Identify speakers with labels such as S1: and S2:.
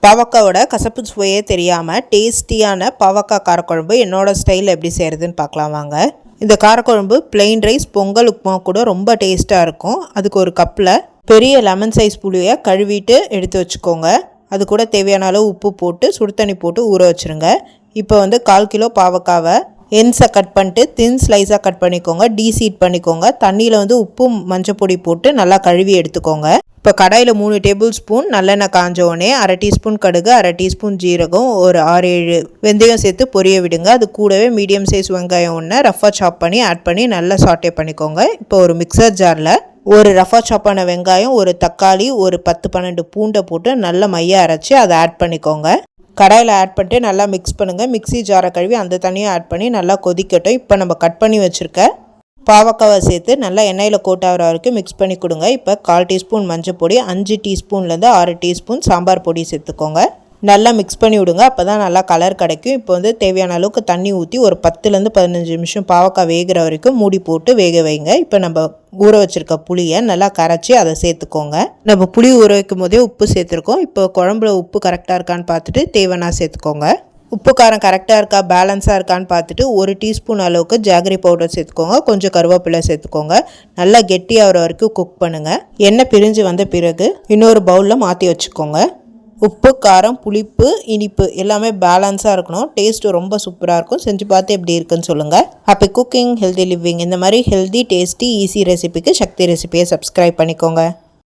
S1: பாவக்காவோட கசப்பு சுவையே தெரியாமல் டேஸ்டியான பாவக்காய் காரக்குழம்பு என்னோட ஸ்டைலில் எப்படி செய்கிறதுன்னு பார்க்கலாம் வாங்க. இந்த காரக்குழம்பு பிளெயின் ரைஸ், பொங்கல், உப்புமா கூட ரொம்ப டேஸ்ட்டாக இருக்கும். அதுக்கு ஒரு கப்பில் பெரிய லெமன் சைஸ் புளியை கழுவிட்டு எடுத்து வச்சுக்கோங்க. அது கூட தேவையான அளவு உப்பு போட்டு சுடு தண்ணி போட்டு ஊற வச்சுருங்க. இப்போ 1/4 கிலோ பாவக்காவை என்ஸை கட் பண்ணிட்டு தின் ஸ்லைஸாக கட் பண்ணிக்கோங்க. டீசீட் பண்ணிக்கோங்க. தண்ணியில் உப்பு மஞ்சள் பொடி போட்டு நல்லா கழுவி எடுத்துக்கோங்க. இப்போ கடாயில் 3 டேபிள் ஸ்பூன் நல்லெண்ணெய் காஞ்சோடனே 1/2 டீஸ்பூன் கடுகு, 1/2 டீஸ்பூன் ஜீரகம், ஒரு 6-7 வெந்தயம் சேர்த்து பொரிய விடுங்க. அது கூடவே மீடியம் சைஸ் வெங்காயம் ஒன்று ரஃபாக சாப் பண்ணி ஆட் பண்ணி நல்லா சாட்டே பண்ணிக்கோங்க. இப்போ ஒரு மிக்சர் ஜாரில் ஒரு ரஃபாக சாப் பண்ண வெங்காயம், ஒரு தக்காளி, ஒரு 10-12 பூண்டை போட்டு நல்லா மைய அரைச்சி அதை ஆட் பண்ணிக்கோங்க. கடாயில் ஆட் பண்ணிட்டு நல்லா மிக்ஸ் பண்ணுங்கள். மிக்ஸி ஜாரை கழுவி அந்த தண்ணியை ஆட் பண்ணி நல்லா கொதிக்கட்டும். இப்போ நம்ம கட் பண்ணி வச்சுருக்க பாவக்காவை சேர்த்து நல்லா எண்ணெயில் கோட்டாகிற வரைக்கும் மிக்ஸ் பண்ணி கொடுங்க. இப்போ 1/4 டீஸ்பூன் மஞ்சள் பொடி, 5 டீஸ்பூன்லேருந்து 6 டீஸ்பூன் சாம்பார் பொடி சேர்த்துக்கோங்க. நல்லா மிக்ஸ் பண்ணி விடுங்க. அப்போ தான் நல்லா கலர் கிடைக்கும். இப்போ தேவையான அளவுக்கு தண்ணி ஊற்றி ஒரு 10லேருந்து 15 நிமிஷம் பாவக்காய் வேகிற வரைக்கும் மூடி போட்டு வேக வைங்க. இப்போ நம்ம ஊற வச்சுருக்க புளியை நல்லா கரைச்சி அதை சேர்த்துக்கோங்க. நம்ம புளி ஊற வைக்கும் போதே உப்பு சேர்த்துருக்கோம். இப்போ குழம்புல உப்பு கரெக்டாக இருக்கான்னு பார்த்துட்டு தேவைன்னா சேர்த்துக்கோங்க. உப்பு காரம் கரெக்டாக இருக்கா, பேலன்ஸாக இருக்கான்னு பார்த்துட்டு 1 டீஸ்பூன் அளவுக்கு ஜாகரி பவுடர் சேர்த்துக்கோங்க. கொஞ்சம் கருவேப்பிலை சேர்த்துக்கோங்க. நல்லா கெட்டியாகிற வரைக்கும் குக் பண்ணுங்கள். எண்ணெய் பிரிஞ்சு வந்த பிறகு இன்னொரு பவுலில் மாற்றி வச்சுக்கோங்க. உப்பு, காரம், புளிப்பு, இனிப்பு எல்லாமே பேலன்ஸாக இருக்கணும். டேஸ்ட்டு ரொம்ப சூப்பராக இருக்கும். செஞ்சு பார்த்து எப்படி இருக்குன்னு சொல்லுங்கள். Happy cooking, healthy living. இந்த மாதிரி ஹெல்தி, டேஸ்டி, ஈஸி ரெசிபிக்கு சக்தி ரெசிபியை சப்ஸ்கிரைப் பண்ணிக்கோங்க.